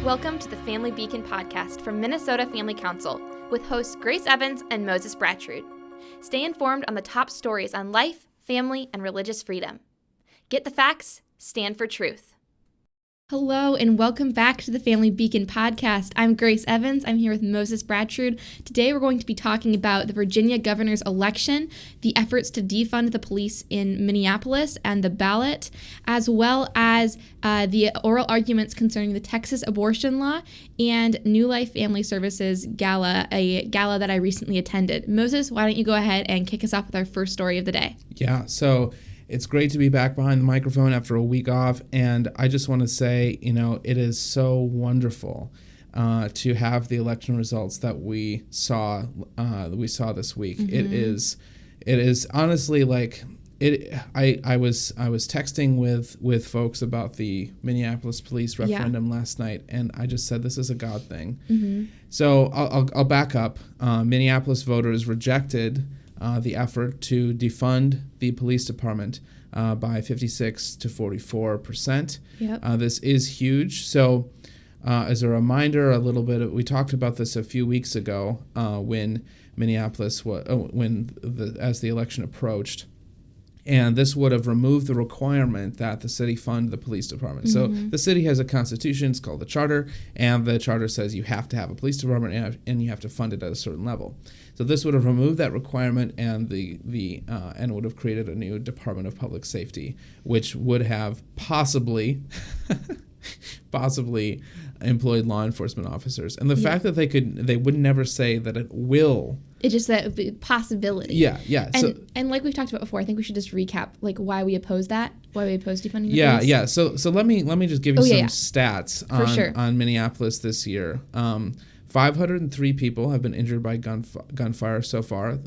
Welcome to the Family Beacon podcast from Minnesota Family Council with hosts Grace Evans and Moses Brattrud. Stay informed on the top stories on life, family, and religious freedom. Get the facts, stand for truth. Hello and welcome back to the Family Beacon podcast. I'm Grace Evans. I'm here with Moses Brattrud. Today we're going to be talking about the Virginia governor's election, the efforts to defund the police in Minneapolis and the ballot, as well as the oral arguments concerning the Texas abortion law and New Life Family Services Gala, a gala that I recently attended. Moses, why don't you go ahead and kick us off with our first story of the day? Yeah, so it's great to be back behind the microphone after a week off, and I just want to say, it is so wonderful to have the election results that we saw this week. Mm-hmm. It is honestly like it. I was texting with folks about the Minneapolis police referendum last night, and I just said this is a God thing. Mm-hmm. So I'll back up. Minneapolis voters rejected the effort to defund the police department by 56 to 44%. Yep. This is huge. So as a reminder, we talked about this a few weeks ago when Minneapolis, as the election approached. And this would have removed the requirement that the city fund the police department. Mm-hmm. So the city has a constitution, it's called the charter, and the charter says you have to have a police department and you have to fund it at a certain level. So this would have removed that requirement and and would have created a new Department of Public Safety, which would have possibly employed law enforcement officers. And the fact that they would never say that it will. It's just that possibility. Yeah. And like we've talked about before, I think we should just recap why we oppose that, why we oppose defunding the police. Yeah. So let me just give you some stats on Minneapolis this year. 503 people have been injured by gunfire so far.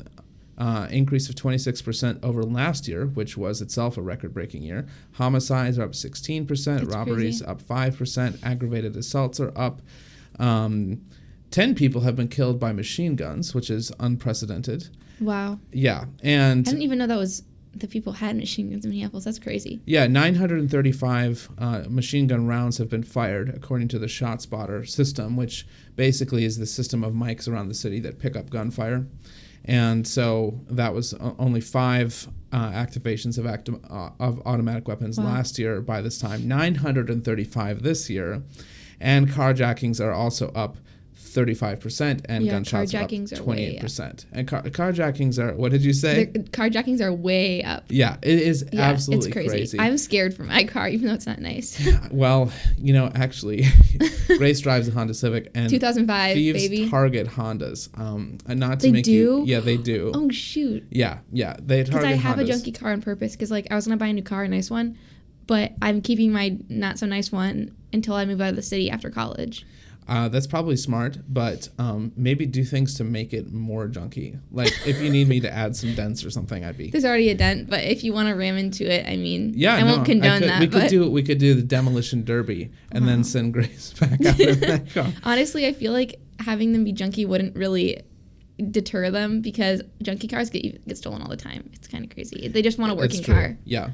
Increase of 26% over last year, which was itself a record-breaking year. Homicides are up 16%, that's robberies crazy. Up 5%, aggravated assaults are up. 10 people have been killed by machine guns, which is unprecedented. Wow. Yeah, and I didn't even know the people had machine guns in Minneapolis. That's crazy. Yeah, 935 machine gun rounds have been fired, according to the ShotSpotter system, which basically is the system of mics around the city that pick up gunfire. And so that was only 5 activations of automatic weapons last year by this time, 935 this year. And carjackings are also up 35%, and gunshots are up 28%. And carjackings are, what did you say? Carjackings are way up. Yeah, it is absolutely it's crazy. I'm scared for my car, even though it's not nice. Well, actually, Grace drives a Honda Civic, and 2005, thieves baby. target Hondas. And not to they make do? you, yeah, they do. Oh shoot. Yeah, they target Hondas. Because I have a junky car on purpose. Because I was gonna buy a new car, a nice one, but I'm keeping my not so nice one until I move out of the city after college. That's probably smart, but maybe do things to make it more junky. Like if you need me to add some dents or something, I'd be. There's already a dent, but if you want to ram into it, I mean, I won't condone that. We could do the demolition derby and then send Grace back out in that car. Honestly, I feel like having them be junky wouldn't really deter them because junky cars get stolen all the time. It's kind of crazy. They just want a working car. Yep.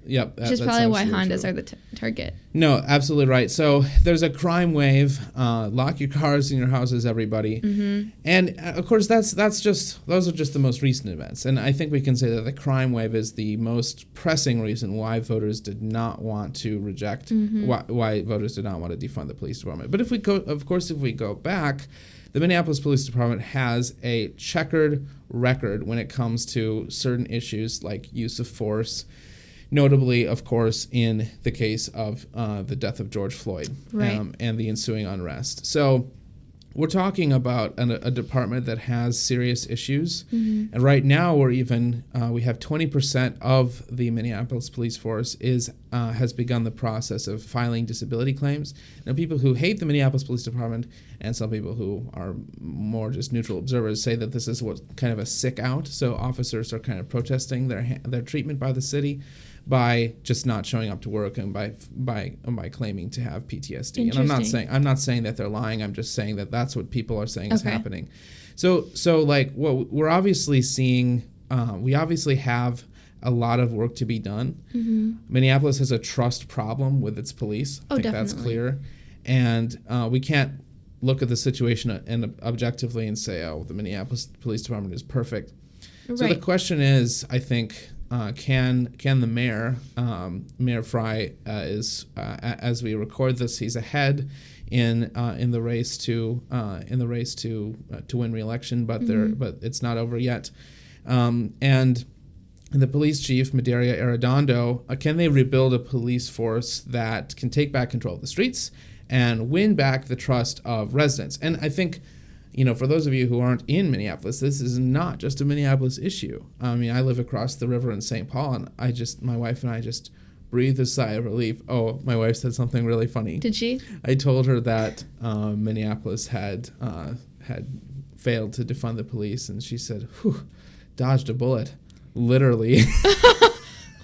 Which is probably why Hondas are the target. No, absolutely right. So there's a crime wave. Lock your cars in your houses, everybody. Mm-hmm. And of course, those are just the most recent events. And I think we can say that the crime wave is the most pressing reason why voters did not want to reject, why voters did not want to defund the police department. But if we go back, the Minneapolis Police Department has a checkered record when it comes to certain issues like use of force, notably, of course, in the case of the death of George Floyd and the ensuing unrest. So we're talking about a department that has serious issues. Mm-hmm. And right now we have 20% of the Minneapolis police force has begun the process of filing disability claims. Now, people who hate the Minneapolis Police Department and some people who are more just neutral observers say that this is what kind of a sick out. So officers are kind of protesting their treatment by the city by just not showing up to work and by claiming to have PTSD. And I'm not saying that they're lying. I'm just saying that that's what people are saying is happening. So like what we're obviously seeing, we obviously have a lot of work to be done. Mm-hmm. Minneapolis has a trust problem with its police. I think definitely. That's clear. And we can't look at the situation and objectively and say, oh, the Minneapolis Police Department is perfect. Right. So the question is, I think, can the mayor, Mayor Fry, is as we record this, he's ahead in the race to win re-election, but but it's not over yet. And the police chief, Medaria Arredondo, can they rebuild a police force that can take back control of the streets and win back the trust of residents? And I think, for those of you who aren't in Minneapolis, this is not just a Minneapolis issue. I mean, I live across the river in St. Paul, and my wife and I just breathed a sigh of relief. Oh, my wife said something really funny. Did she? I told her that Minneapolis had failed to defund the police, and she said, "Whew, dodged a bullet." Literally.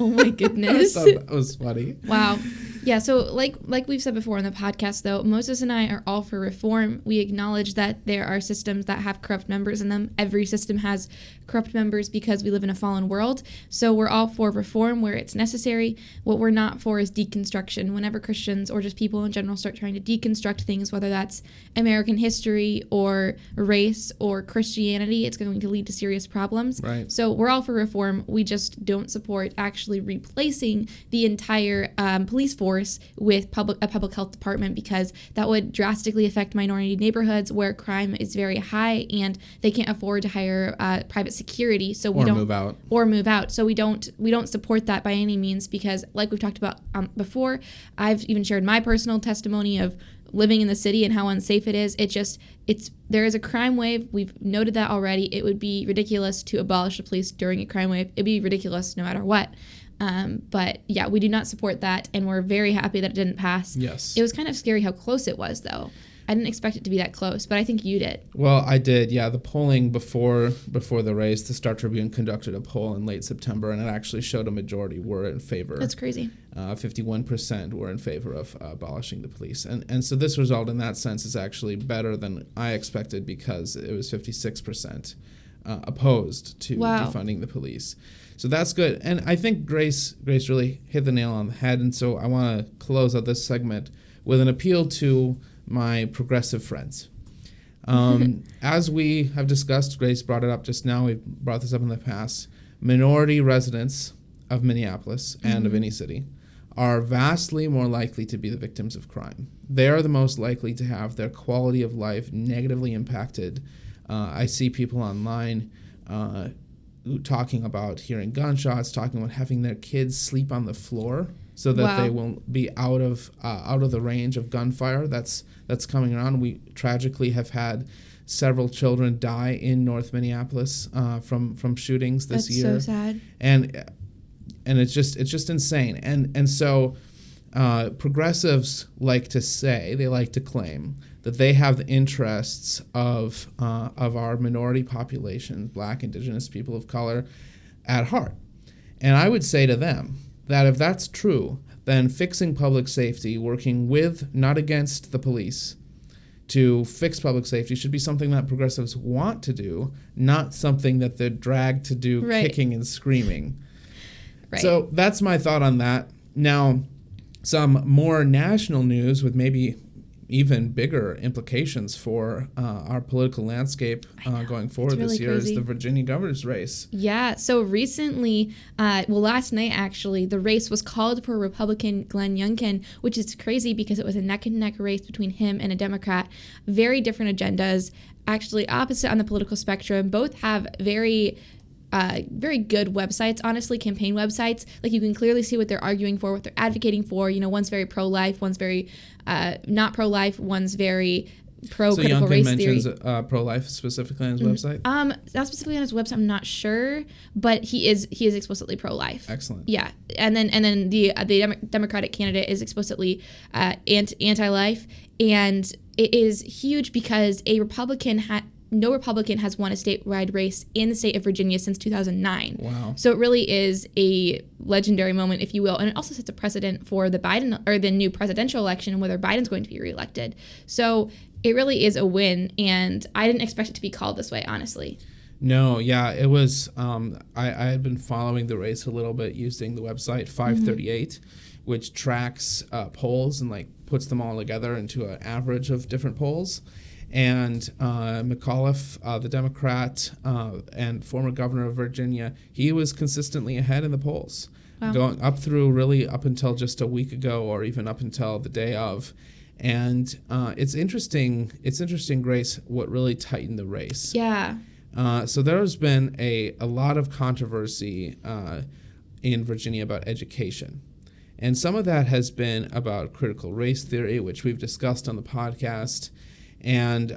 Oh my goodness. I thought that was funny. Wow. Yeah, so like we've said before on the podcast, though, Moses and I are all for reform. We acknowledge that there are systems that have corrupt members in them. Every system has corrupt members because we live in a fallen world. So we're all for reform where it's necessary. What we're not for is deconstruction. Whenever Christians or just people in general start trying to deconstruct things, whether that's American history or race or Christianity, it's going to lead to serious problems. Right. So we're all for reform. We just don't support actually replacing the entire police force with a public health department, because that would drastically affect minority neighborhoods where crime is very high and they can't afford to hire private security. So we don't move out. So we don't support that by any means, because like we've talked about before, I've even shared my personal testimony of living in the city and how unsafe it is. There is a crime wave. We've noted that already. It would be ridiculous to abolish the police during a crime wave. It'd be ridiculous no matter what. But yeah, we do not support that, and we're very happy that it didn't pass. Yes. It was kind of scary how close it was, though. I didn't expect it to be that close, but I think you did. Well, I did, yeah. The polling before the race, the Star Tribune conducted a poll in late September, and it actually showed a majority were in favor. That's crazy. 51% were in favor of abolishing the police. And so this result in that sense is actually better than I expected, because it was 56% opposed to defunding the police. So that's good. And I think Grace really hit the nail on the head. And so I want to close out this segment with an appeal to my progressive friends. As we have discussed, Grace brought it up just now, we've brought this up in the past, minority residents of Minneapolis and of any city are vastly more likely to be the victims of crime. They are the most likely to have their quality of life negatively impacted. I see people online talking about hearing gunshots, talking about having their kids sleep on the floor so that they won't be out of the range of gunfire that's coming around. We tragically have had several children die in North Minneapolis from shootings this year. That's so sad. And it's just insane. And so progressives like to claim that they have the interests of our minority population, Black, Indigenous, people of color, at heart. And I would say to them that if that's true, then fixing public safety, working with, not against the police, to fix public safety should be something that progressives want to do, not something that they're dragged to do, kicking and screaming. Right. So that's my thought on that. Now, some more national news with maybe even bigger implications for our political landscape going forward this year is the Virginia governor's race. Yeah, so recently, last night actually, the race was called for Republican Glenn Youngkin, which is crazy because it was a neck-and-neck race between him and a Democrat. Very different agendas, actually opposite on the political spectrum. Both have very good websites, honestly, campaign websites. Like, you can clearly see what they're arguing for, what they're advocating for. You know, one's very pro-life, one's very not pro-life, one's very pro-critical race theory. So Youngkin mentions pro-life specifically on his website? Not specifically on his website, I'm not sure, but he is explicitly pro-life. Excellent. Yeah, and then the Democratic candidate is explicitly anti-life, and it is huge because no Republican has won a statewide race in the state of Virginia since 2009. Wow. So it really is a legendary moment, if you will. And it also sets a precedent for the new presidential election and whether Biden's going to be reelected. So it really is a win. And I didn't expect it to be called this way, honestly. No, yeah, it was, I had been following the race a little bit using the website 538, which tracks polls and puts them all together into an average of different polls. And McAuliffe, the Democrat and former governor of Virginia, he was consistently ahead in the polls, going up until just a week ago, or even up until the day of. And it's interesting, Grace, what really tightened the race. Yeah. So there's been a lot of controversy in Virginia about education. And some of that has been about critical race theory, which we've discussed on the podcast. And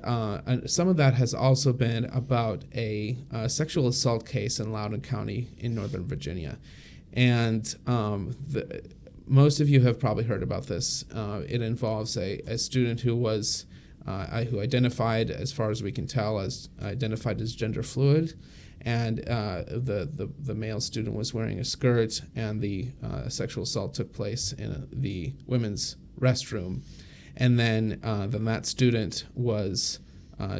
some of that has also been about a sexual assault case in Loudoun County in Northern Virginia. And most of you have probably heard about this. It involves a student who was who identified, as far as we can tell, as gender fluid. And the male student was wearing a skirt, and the sexual assault took place in the women's restroom. And then that student was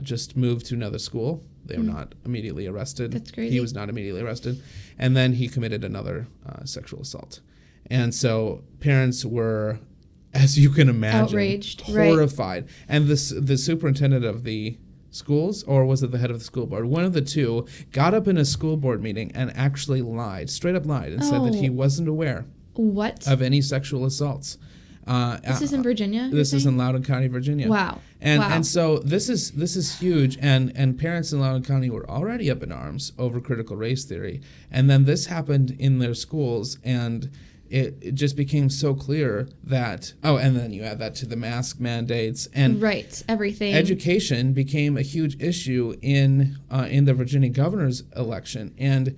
just moved to another school. They were not immediately arrested. That's crazy. He was not immediately arrested. And then he committed another sexual assault. And so parents were, as you can imagine, outraged, horrified. Right. And the superintendent of the schools, or was it the head of the school board? One of the two got up in a school board meeting and actually straight up lied, and said that he wasn't aware of any sexual assaults. This is in Virginia? This is in Loudoun County, Virginia. Wow. And so this is huge, and parents in Loudoun County were already up in arms over critical race theory, and then this happened in their schools, and it just became so clear that, and then you add that to the mask mandates, and everything. Education became a huge issue in the Virginia governor's election, and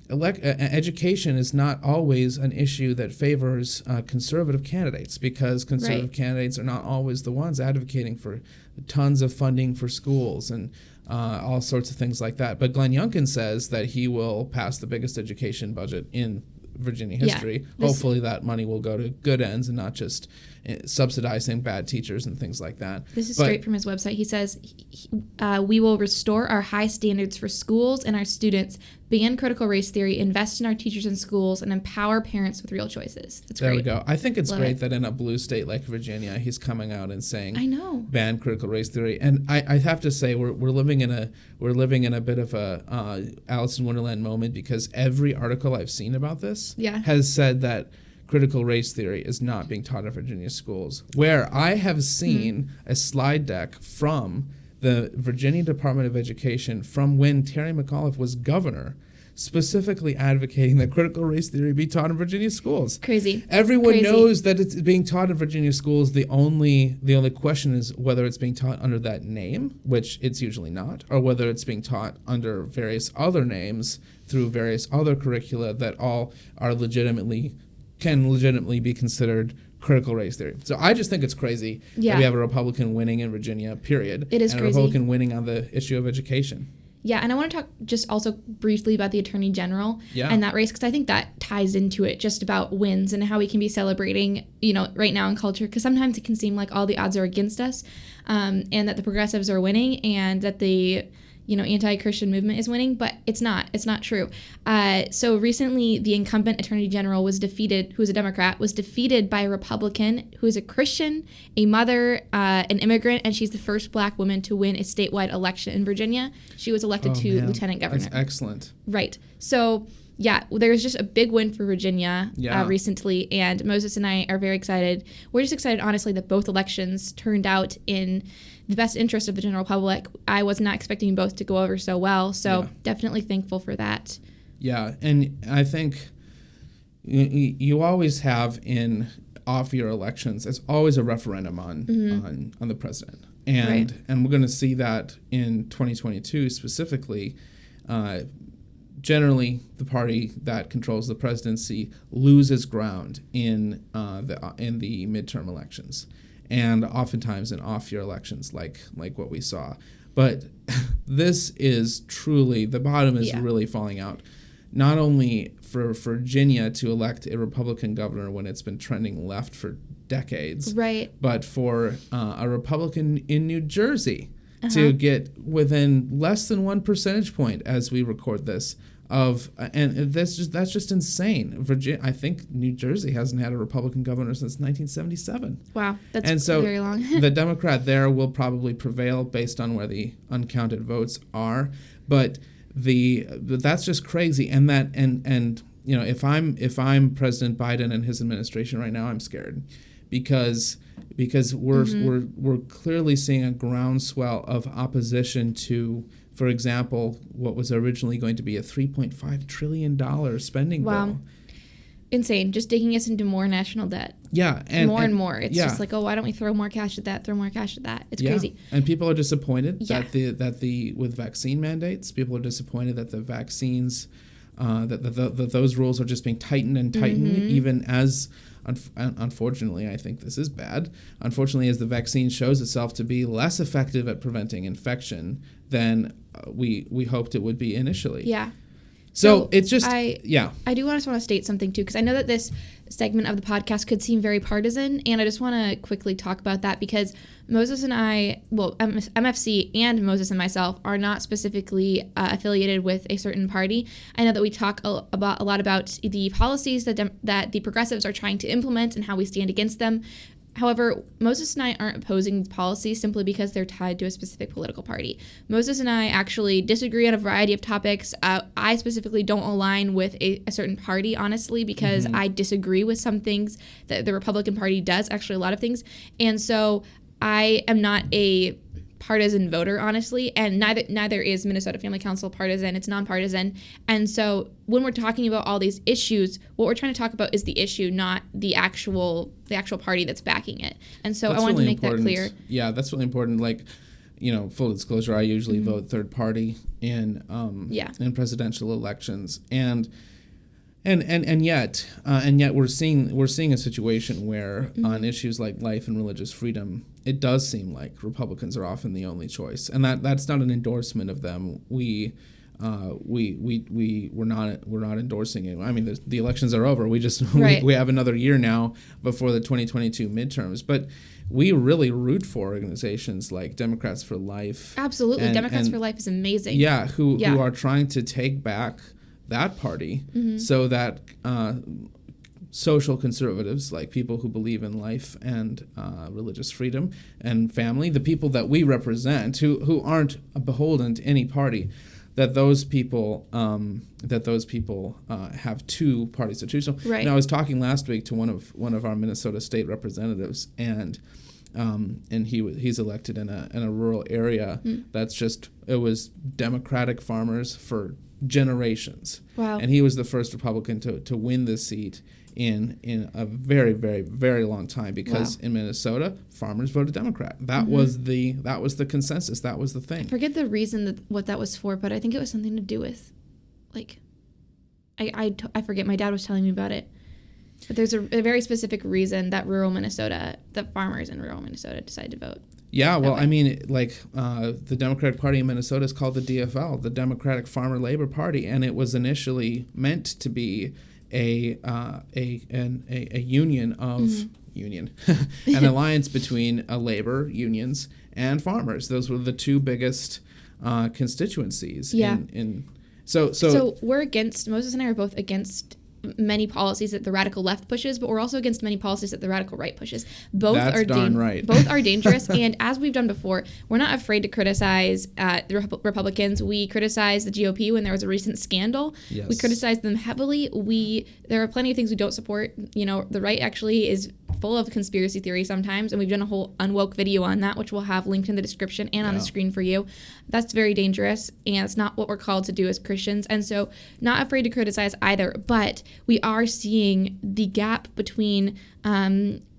education is not always an issue that favors conservative candidates, because conservative candidates are not always the ones advocating for tons of funding for schools and all sorts of things like that. But Glenn Youngkin says that he will pass the biggest education budget in Virginia history. Hopefully that money will go to good ends and not just subsidizing bad teachers and things like that. This is straight from his website. He says, we will restore our high standards for schools and our students, ban critical race theory, invest in our teachers and schools, and empower parents with real choices. That's great. There we go. I think it's great that in a blue state like Virginia, he's coming out and saying, ban critical race theory. And I have to say, we're living in a bit of a Alice in Wonderland moment, because every article I've seen about this has said that critical race theory is not being taught in Virginia schools, where I have seen a slide deck from the Virginia Department of Education from when Terry McAuliffe was governor, specifically advocating that critical race theory be taught in Virginia schools. Crazy. Everyone knows that it's being taught in Virginia schools. The only question is whether it's being taught under that name, which it's usually not, or whether it's being taught under various other names through various other curricula that all are can legitimately be considered critical race theory. So I just think it's crazy that we have a Republican winning in Virginia, period. It is and crazy. A Republican winning on the issue of education. Yeah, and I want to talk just also briefly about the Attorney General and that race, because I think that ties into it, just about wins and how we can be celebrating, right now in culture, because sometimes it can seem like all the odds are against us, and that the progressives are winning, and that the anti-Christian movement is winning, but it's not. It's not true. So recently, the incumbent Attorney General was defeated, who is a Democrat, was defeated by a Republican who is a Christian, a mother, an immigrant, and she's the first Black woman to win a statewide election in Virginia. She was elected to lieutenant governor. That's excellent. Right. So, there was just a big win for Virginia recently, and Moses and I are very excited. We're just excited, honestly, that both elections turned out in the best interest of the general public. I was not expecting both to go over so well, so definitely thankful for that. Yeah, and I think you always have in off-year elections, it's always a referendum on the president. And we're going to see that in 2022 specifically. Generally, the party that controls the presidency loses ground in the midterm elections, and oftentimes in off-year elections, like what we saw. But this is truly, the bottom is really falling out. Not only for Virginia to elect a Republican governor when it's been trending left for decades, but for a Republican in New Jersey to get within less than 1 percentage point as we record this and that's just insane. Virginia, I think New Jersey hasn't had a Republican governor since 1977. Wow, that's and so very long. The Democrat there will probably prevail based on where the uncounted votes are, but that's just crazy. And if I'm President Biden and his administration right now, I'm scared because we're clearly seeing a groundswell of opposition to, for example, what was originally going to be a $3.5 trillion spending bill. Insane. Just digging us into more national debt. Yeah. And more. It's just like, oh, why don't we throw more cash at that, It's crazy. And people are disappointed that with vaccine mandates, people are disappointed that the vaccines, that those rules are just being tightened and tightened, even as, unfortunately, I think this is bad, unfortunately, as the vaccine shows itself to be less effective at preventing infection than we hoped it would be initially. Yeah. So it's just, I do want to state something too, because I know that this segment of the podcast could seem very partisan, and I just want to quickly talk about that because Moses and I, MFC and Moses and myself are not specifically affiliated with a certain party. I know that we talk a lot about the policies that the progressives are trying to implement and how we stand against them. However, Moses and I aren't opposing policies simply because they're tied to a specific political party. Moses and I actually disagree on a variety of topics. I specifically don't align with a certain party, honestly, because I disagree with some things that the Republican Party does, actually a lot of things. And so I am not a partisan voter, honestly, and neither is Minnesota Family Council partisan. It's nonpartisan. And so when we're talking about all these issues, what we're trying to talk about is the issue, not the actual party that's backing it. And so I wanted to make that clear. Yeah, that's really important. Like, full disclosure, I usually vote third party in presidential elections, and yet we're seeing a situation where on issues like life and religious freedom, it does seem like Republicans are often the only choice, and that's not an endorsement of them. We're not endorsing it. I mean, the elections are over. We just we have another year now before the 2022 midterms, but we really root for organizations like Democrats for Life. Absolutely, Democrats for Life is amazing. Yeah, who are trying to take back that party so that social conservatives, like people who believe in life and religious freedom and family, the people that we represent, who aren't beholden to any party, that those people have two parties to choose from. Right. And I was talking last week to one of our Minnesota state representatives, and he's elected in a rural area it was Democratic farmers for generations. Wow. And he was the first Republican to win this seat in a very, very, very long time, because in Minnesota, farmers voted Democrat. That was the consensus. That was the thing. I forget the reason what that was for, but I think it was something to do with, like, I forget. My dad was telling me about it. But there's a very specific reason that the farmers in rural Minnesota decided to vote. Yeah, well, I mean, like, the Democratic Party in Minnesota is called the DFL, the Democratic Farmer Labor Party, and it was initially meant to be a union of an alliance between labor unions and farmers. Those were the two biggest constituencies. Yeah. So we're against. Moses and I are both against many policies that the radical left pushes, but we're also against many policies that the radical right pushes. Both are dangerous, and as we've done before, we're not afraid to criticize the Republicans. We criticized the GOP when there was a recent scandal. Yes. We criticized them heavily. There are plenty of things we don't support. The right actually is full of conspiracy theory sometimes, and we've done a whole unwoke video on that, which we'll have linked in the description and on the screen for you. That's very dangerous, and it's not what we're called to do as Christians, and so not afraid to criticize either, but we are seeing the gap between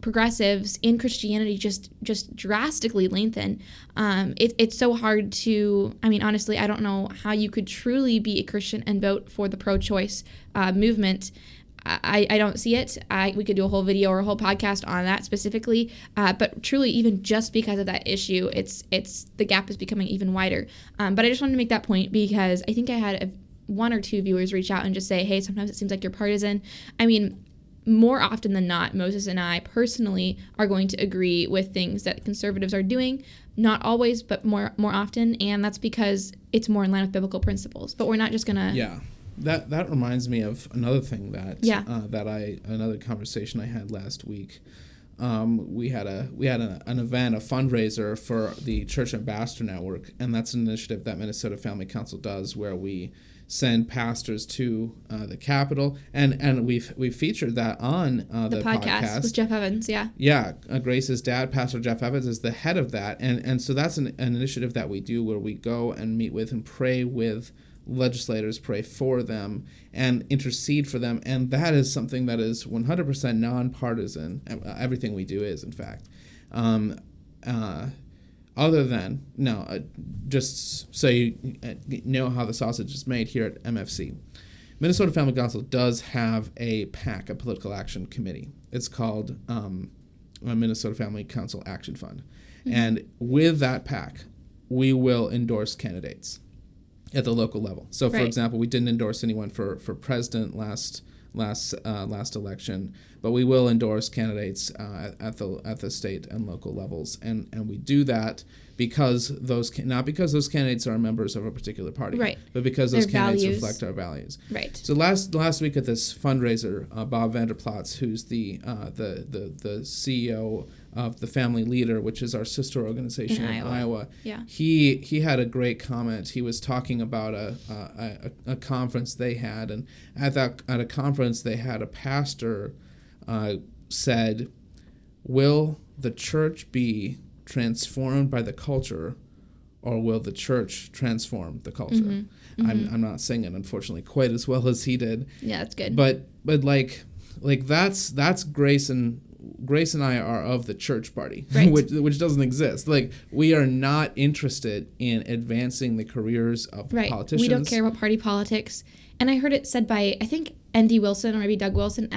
progressives in Christianity just drastically lengthen. It's so hard to, honestly, I don't know how you could truly be a Christian and vote for the pro-choice movement. I don't see it. We could do a whole video or a whole podcast on that specifically, but truly, even just because of that issue, the gap is becoming even wider. But I just wanted to make that point because I think I had one or two viewers reach out and just say, hey, sometimes it seems like you're partisan. More often than not, Moses and I personally are going to agree with things that conservatives are doing. Not always, but more often, and that's because it's more in line with biblical principles. But we're not just gonna That reminds me of another thing that Yeah. another conversation I had last week. We had an event, a fundraiser for the Church Ambassador Network, and that's an initiative that Minnesota Family Council does, where we send pastors to the Capitol, and we've featured that on the podcast with Jeff Evans. Yeah, Grace's dad, Pastor Jeff Evans, is the head of that, and so that's an initiative that we do where we go and meet with and pray with legislators, pray for them, and intercede for them, and that is something that is 100% nonpartisan. Everything we do is, in fact. Other than, just so you know how the sausage is made here at MFC, Minnesota Family Council does have a PAC, a political action committee. It's called Minnesota Family Council Action Fund. Mm-hmm. And with that PAC, we will endorse candidates at the local level. So, for example, we didn't endorse anyone for president last election, but we will endorse candidates at the state and local levels, and we do that because not because those candidates are members of a particular party, right, but because those candidates values reflect our values. Right. So last week at this fundraiser, Bob Vanderplatz, who's the CEO of the Family Leader, which is our sister organization in Iowa. Yeah. He had a great comment. He was talking about a conference they had, and at a conference they had a pastor said, "Will the church be transformed by the culture, or will the church transform the culture?" Mm-hmm. Mm-hmm. I'm not saying it, unfortunately, quite as well as he did. Yeah, that's good. But like that's Grace and I are of the church party, right, which doesn't exist. Like, we are not interested in advancing the careers of politicians. We don't care about party politics. And I heard it said by, I think, N.D. Wilson or maybe Doug Wilson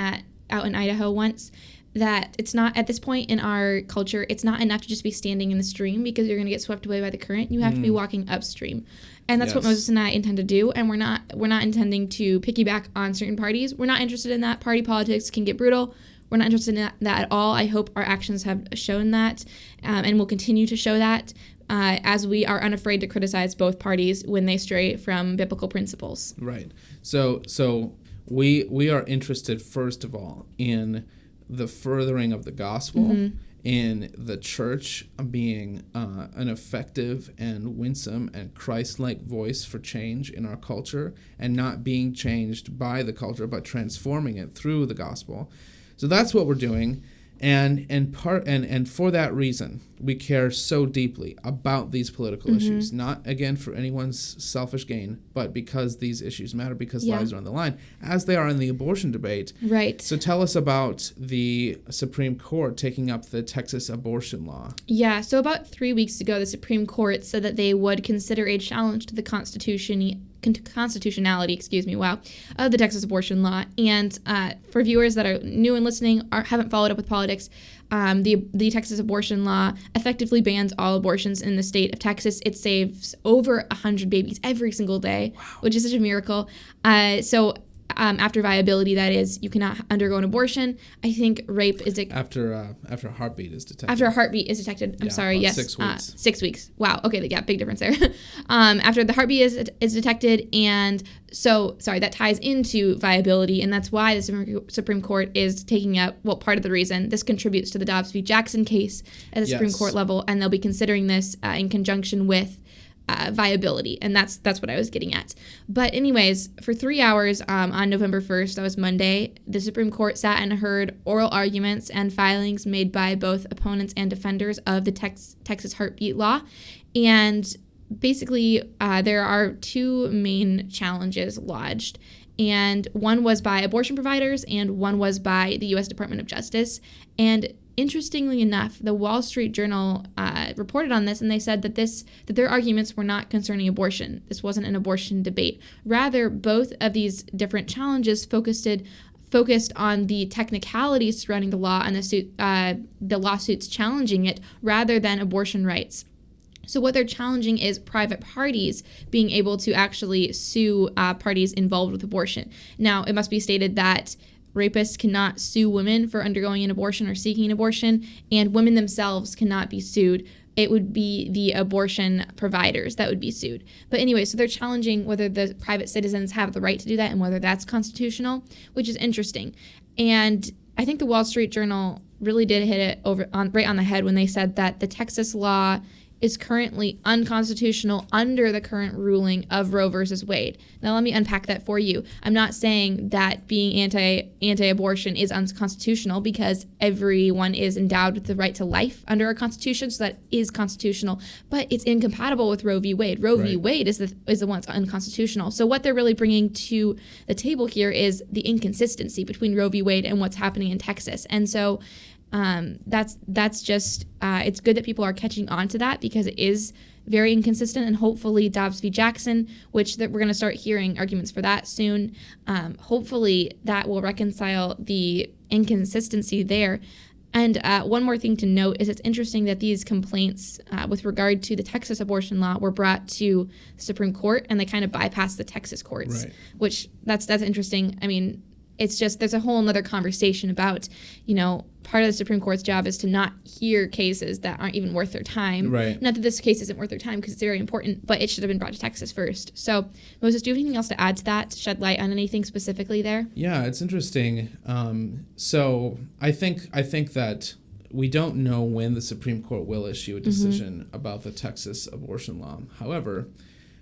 out in Idaho once, that it's not, at this point in our culture, it's not enough to just be standing in the stream because you're going to get swept away by the current. You have to be walking upstream. And that's what Moses and I intend to do. And we're not intending to piggyback on certain parties. We're not interested in that. Party politics can get brutal. We're not interested in that at all. I hope our actions have shown that, and will continue to show that, as we are unafraid to criticize both parties when they stray from biblical principles. Right. So we are interested, first of all, in the furthering of the gospel, mm-hmm, in the church being an effective and winsome and Christ-like voice for change in our culture, and not being changed by the culture, but transforming it through the gospel. So that's what we're doing, and for that reason, we care so deeply about these political mm-hmm issues. Not, again, for anyone's selfish gain, but because these issues matter, because lives are on the line, as they are in the abortion debate. Right. So tell us about the Supreme Court taking up the Texas abortion law. Yeah, so about 3 weeks ago, the Supreme Court said that they would consider a challenge to the constitutionality of the Texas abortion law. And for viewers that are new and listening, haven't followed up with politics, the Texas abortion law effectively bans all abortions in the state of Texas. It saves over 100 babies every single day, which is such a miracle. So after viability, that is, you cannot undergo an abortion. I think rape is after a heartbeat is detected. After a heartbeat is detected. I'm sorry. Yes. 6 weeks. 6 weeks. Wow. Okay. Yeah. Big difference there. After the heartbeat is detected, and so that ties into viability, and that's why the Supreme Court is taking up, well, part of the reason this contributes to the Dobbs v. Jackson case at the Supreme Court level, and they'll be considering this in conjunction with viability, and that's what I was getting at. But anyways, for 3 hours on November 1st, that was Monday, the Supreme Court sat and heard oral arguments and filings made by both opponents and defenders of the Texas heartbeat law. And basically, there are two main challenges lodged. And one was by abortion providers, and one was by the U.S. Department of Justice. And interestingly enough, the Wall Street Journal reported on this, and they said that their arguments were not concerning abortion. This wasn't an abortion debate. Rather, both of these different challenges focused on the technicalities surrounding the law and the lawsuits challenging it, rather than abortion rights. So what they're challenging is private parties being able to actually sue parties involved with abortion. Now, it must be stated that rapists cannot sue women for undergoing an abortion or seeking an abortion, and women themselves cannot be sued it would be the abortion providers that would be sued. But anyway, so they're challenging whether the private citizens have the right to do that and whether that's constitutional, which is interesting. And I think the Wall Street Journal really did hit it right on the head when they said that the Texas law is currently unconstitutional under the current ruling of Roe versus Wade. Now, let me unpack that for you. I'm not saying that being anti-abortion is unconstitutional, because everyone is endowed with the right to life under our Constitution, so that is constitutional, but it's incompatible with Roe v. Wade. Roe v. Wade is the one that's unconstitutional. So what they're really bringing to the table here is the inconsistency between Roe v. Wade and what's happening in Texas. And so that's just it's good that people are catching on to that, because it is very inconsistent, and hopefully Dobbs v. Jackson, which that we're going to start hearing arguments for that soon, hopefully that will reconcile the inconsistency there. And one more thing to note is it's interesting that these complaints with regard to the Texas abortion law were brought to the Supreme Court, and they kind of bypassed the Texas courts, which that's interesting. I mean, it's just, there's a whole other conversation about, part of the Supreme Court's job is to not hear cases that aren't even worth their time. Right. Not that this case isn't worth their time, because it's very important, but it should have been brought to Texas first. So, Moses, do you have anything else to add to that, to shed light on anything specifically there? Yeah, it's interesting. So I think that we don't know when the Supreme Court will issue a decision about the Texas abortion law. However,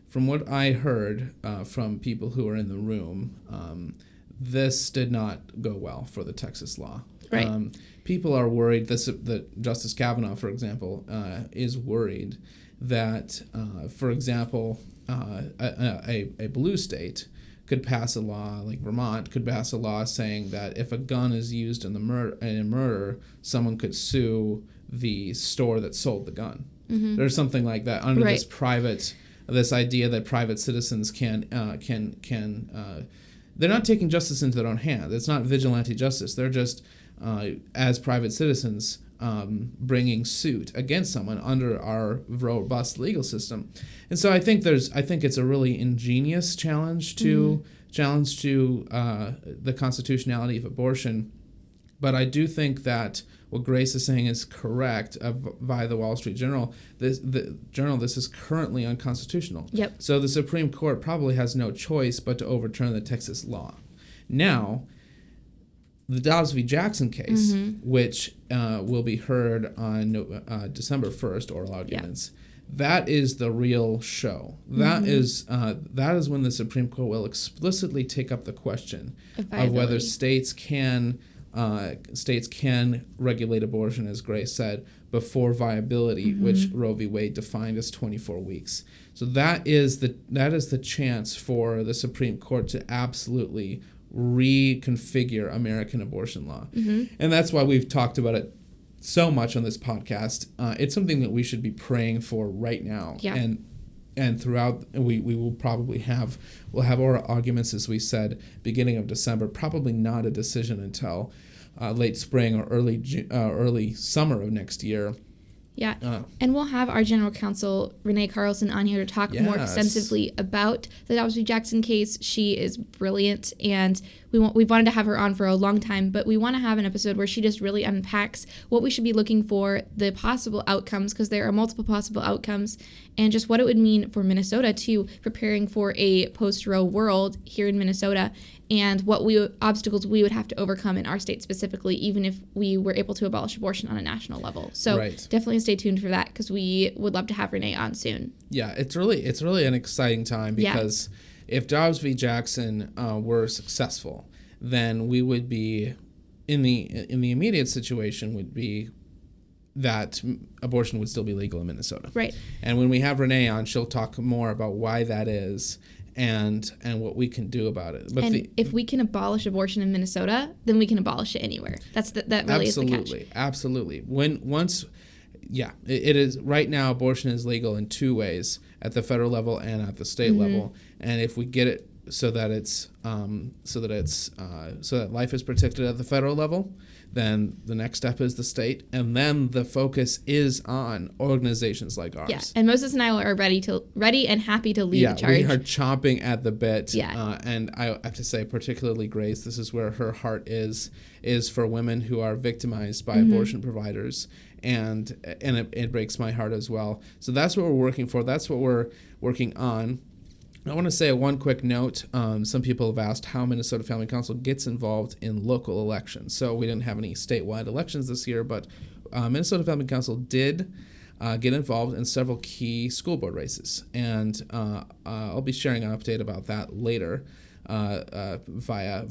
from what I heard from people who are in the room, this did not go well for the Texas law. Right. People are worried, that Justice Kavanaugh, for example, is worried that, for example, a blue state could pass a law, like Vermont could pass a law saying that if a gun is used in a murder, someone could sue the store that sold the gun. There's something like that under this idea that private citizens can they're not taking justice into their own hands. It's not vigilante justice. They're just, as private citizens, bringing suit against someone under our robust legal system. And so I think it's a really ingenious challenge to the constitutionality of abortion. But I do think that what Grace is saying is correct via the Wall Street Journal. This is currently unconstitutional. Yep. So the Supreme Court probably has no choice but to overturn the Texas law. Now, the Dobbs v. Jackson case, which will be heard on December 1st, oral arguments, that is the real show. That is when the Supreme Court will explicitly take up the question of whether states can regulate abortion, as Grace said, before viability, which Roe v. Wade defined as 24 weeks. So that is the chance for the Supreme Court to absolutely reconfigure American abortion law. And that's why we've talked about it so much on this podcast. It's something that we should be praying for right now. Yeah. And throughout, we will probably we'll have our arguments, as we said, beginning of December. Probably not a decision until late spring or early summer of next year. Yeah, and we'll have our general counsel, Renee Carlson, on here to talk more extensively about the Dobbs v. Jackson case. She is brilliant, and we've wanted to have her on for a long time, but we want to have an episode where she just really unpacks what we should be looking for, the possible outcomes, because there are multiple possible outcomes, and just what it would mean for Minnesota, too, preparing for a post-Roe world here in Minnesota, and what obstacles we would have to overcome in our state specifically, even if we were able to abolish abortion on a national level. So definitely stay tuned for that, because we would love to have Renee on soon. Yeah, it's really an exciting time, because if Dobbs v. Jackson were successful, then we would be in the immediate situation would be that abortion would still be legal in Minnesota. Right. And when we have Renee on, she'll talk more about why that is and what we can do about it. But if we can abolish abortion in Minnesota, then we can abolish it anywhere. That really is the catch. Absolutely. It is right now. Abortion is legal in two ways: at the federal level and at the state level. And if we get it so that life is protected at the federal level, then the next step is the state, and then the focus is on organizations like ours. Yeah, and Moses and I are ready and happy to lead the charge. We are chomping at the bit. Yeah. And I have to say, particularly Grace, this is where her heart is for women who are victimized by abortion providers, and it breaks my heart as well. So that's what we're working for. That's what we're working on. I want to say one quick note. Some people have asked how Minnesota Family Council gets involved in local elections. So we didn't have any statewide elections this year, but Minnesota Family Council did get involved in several key school board races. And I'll be sharing an update about that later via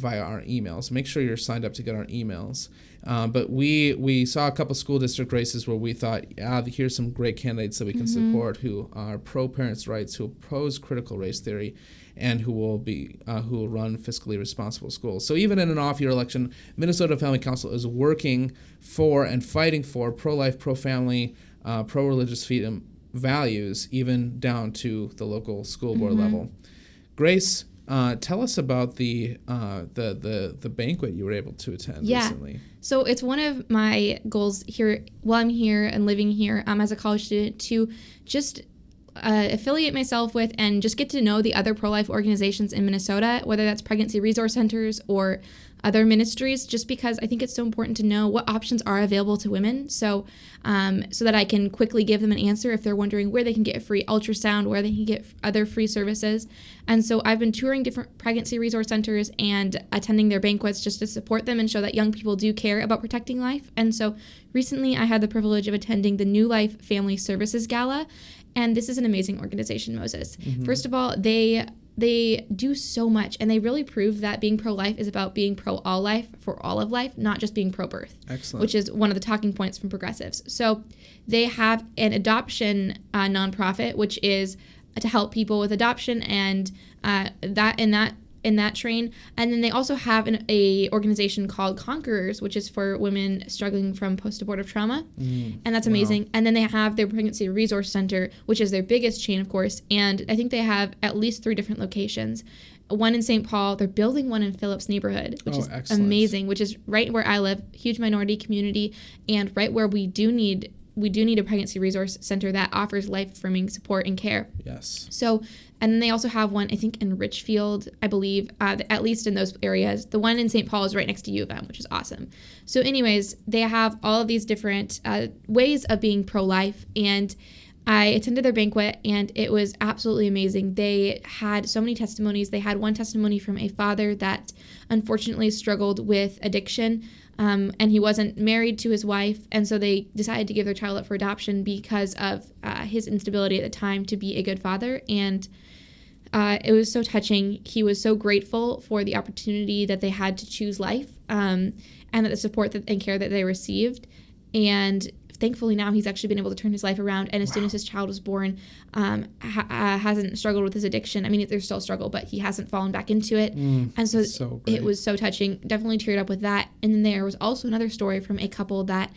our emails. Make sure you're signed up to get our emails. But we saw a couple school district races where we thought, here's some great candidates that we can support who are pro-parents' rights, who oppose critical race theory, and who will run fiscally responsible schools. So even in an off-year election, Minnesota Family Council is working for and fighting for pro-life, pro-family, pro-religious freedom values, even down to the local school board level. Grace, tell us about the banquet you were able to attend recently. So it's one of my goals here while I'm here and living here as a college student to just affiliate myself with and just get to know the other pro-life organizations in Minnesota, whether that's pregnancy resource centers or other ministries, just because I think it's so important to know what options are available to women, so that I can quickly give them an answer if they're wondering where they can get a free ultrasound, where they can get other free services. And so I've been touring different pregnancy resource centers and attending their banquets just to support them and show that young people do care about protecting life. And so recently I had the privilege of attending the New Life Family Services Gala, and this is an amazing organization, Moses. First of all, they do so much, and they really prove that being pro-life is about being pro-all life for all of life, not just being pro-birth. Excellent. Which is one of the talking points from progressives. So they have an adoption nonprofit, which is to help people with adoption and in that train. And then they also have a organization called Conquerors, which is for women struggling from post-abortive trauma. And that's amazing. Wow. And then they have their Pregnancy Resource Center, which is their biggest chain, of course. And I think they have at least 3 different locations. One in St. Paul. They're building one in Phillips neighborhood, which is excellent. Amazing, which is right where I live, huge minority community, and right where we do need a pregnancy resource center that offers life-affirming support and care. Yes. So, and then they also have one, I think, in Richfield, I believe, at least in those areas. The one in St. Paul is right next to U of M, which is awesome. So anyways, they have all of these different ways of being pro-life, and I attended their banquet, and it was absolutely amazing. They had so many testimonies. They had one testimony from a father that unfortunately struggled with addiction, and he wasn't married to his wife, and so they decided to give their child up for adoption because of his instability at the time to be a good father. And it was so touching. He was so grateful for the opportunity that they had to choose life, and that the support and care that they received. And thankfully now he's actually been able to turn his life around, and as soon as his child was born, hasn't struggled with his addiction. I mean, there's still a struggle, but he hasn't fallen back into it. And so it was so touching. Definitely teared up with that. And then there was also another story from a couple that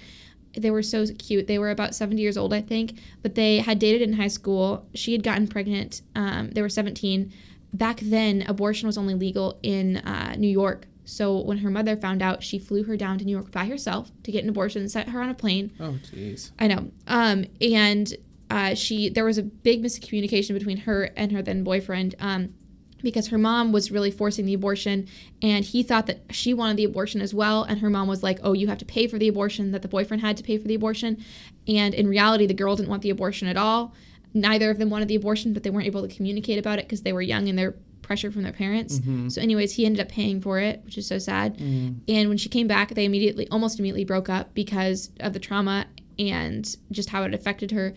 they were so cute. They were about 70 years old, I think, but they had dated in high school. She had gotten pregnant. They were 17. Back then, abortion was only legal in New York. So when her mother found out, she flew her down to New York by herself to get an abortion, sent her on a plane. Oh, jeez. I know. And there was a big miscommunication between her and her then boyfriend, because her mom was really forcing the abortion, and he thought that she wanted the abortion as well, and her mom was like, oh, you have to pay for the abortion, that the boyfriend had to pay for the abortion. And in reality, the girl didn't want the abortion at all. Neither of them wanted the abortion, but they weren't able to communicate about it because they were young and they're pressure from their parents. So anyways, he ended up paying for it, which is so sad. And when she came back, they almost immediately broke up because of the trauma and just how it affected her.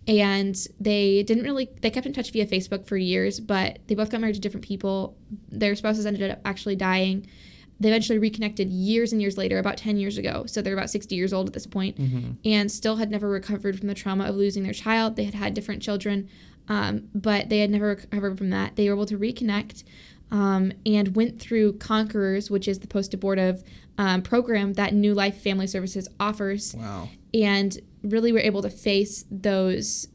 And they kept in touch via Facebook for years, but they both got married to different people. Their spouses ended up actually dying. They eventually reconnected years and years later, about 10 years ago. So they're about 60 years old at this point, and still had never recovered from the trauma of losing their child. They had had different children, but they had never recovered from that. They were able to reconnect, and went through Conquerors, which is the post-abortive program that New Life Family Services offers. Wow. And really were able to face those,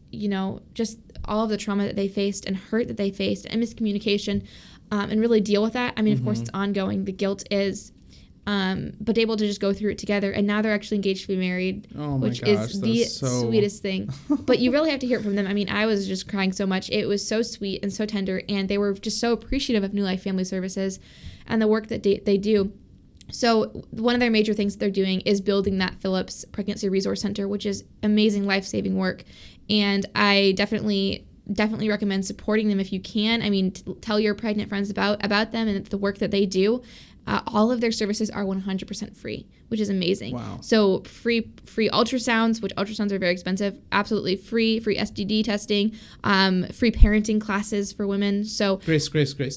just all of the trauma that they faced and hurt that they faced and miscommunication, and really deal with that. I mean, of course, it's ongoing. The guilt is but able to just go through it together. And now they're actually engaged to be married, which is the sweetest thing. But you really have to hear it from them. I mean, I was just crying so much. It was so sweet and so tender, and they were just so appreciative of New Life Family Services and the work that they do. So one of their major things that they're doing is building that Phillips Pregnancy Resource Center, which is amazing life-saving work. And I definitely recommend supporting them if you can. I mean, tell your pregnant friends about them and the work that they do. All of their services are 100% free, which is amazing. Wow. So free ultrasounds, which ultrasounds are very expensive, absolutely free STD testing, free parenting classes for women. So Grace,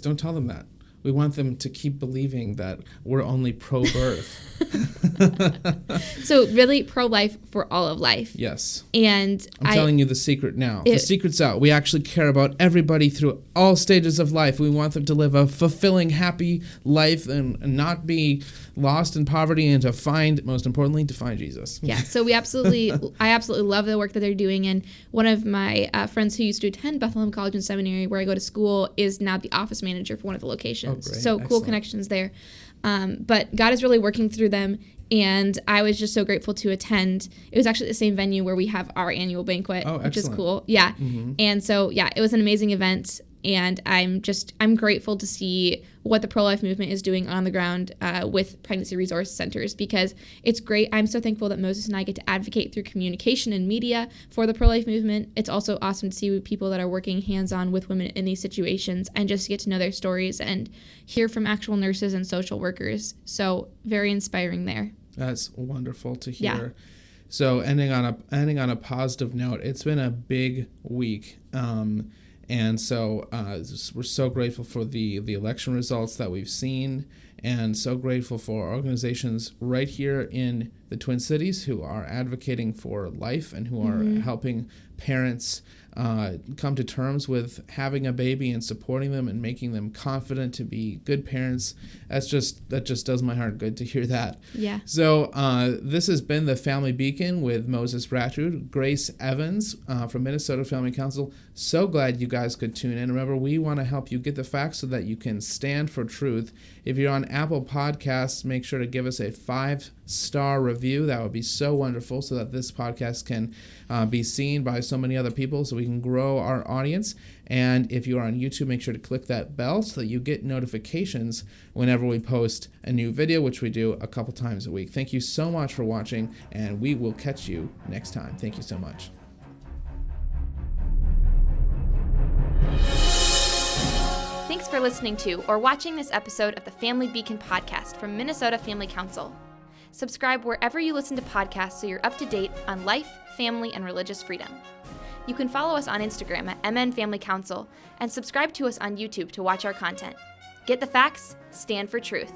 don't tell them that. We want them to keep believing that we're only pro-birth. So really pro-life for all of life. Yes. And I'm telling you the secret now. The secret's out. We actually care about everybody through all stages of life. We want them to live a fulfilling, happy life and not be lost in poverty, and most importantly, to find Jesus. Yeah. So I absolutely love the work that they're doing. And one of my friends who used to attend Bethlehem College and Seminary, where I go to school, is now the office manager for one of the locations. Oh, great. So Excellent. cool connections there. But God is really working through them, and I was just so grateful to attend. It was actually the same venue where we have our annual banquet, which is cool. Yeah. Mm-hmm. And so, it was an amazing event, and I'm grateful to see what the pro-life movement is doing on the ground with pregnancy resource centers, because it's great. I'm so thankful that Moses and I get to advocate through communication and media for the pro-life movement. It's also awesome to see people that are working hands-on with women in these situations and just get to know their stories and hear from actual nurses and social workers. So very inspiring there. That's wonderful to hear. Yeah. So ending on a positive note, it's been a big week. And so we're so grateful for the election results that we've seen, and so grateful for organizations right here in the Twin Cities who are advocating for life and who are helping parents come to terms with having a baby and supporting them and making them confident to be good parents. That just does my heart good to hear that. Yeah. So this has been the Family Beacon with Moses Brattrud, Grace Evans from Minnesota Family Council. So glad you guys could tune in. Remember, we want to help you get the facts so that you can stand for truth. If you're on Apple Podcasts, make sure to give us a 5-star review. That would be so wonderful, so that this podcast can be seen by so many other people, so we can grow our audience. And if you are on YouTube, make sure to click that bell so that you get notifications whenever we post a new video, which we do a couple times a week. Thank you so much for watching, and we will catch you next time. Thank you so much. Thanks for listening to or watching this episode of the Family Beacon podcast from Minnesota Family Council. Subscribe wherever you listen to podcasts so you're up to date on life, family, and religious freedom. You can follow us on Instagram at MN Family Council and subscribe to us on YouTube to watch our content. Get the facts, stand for truth.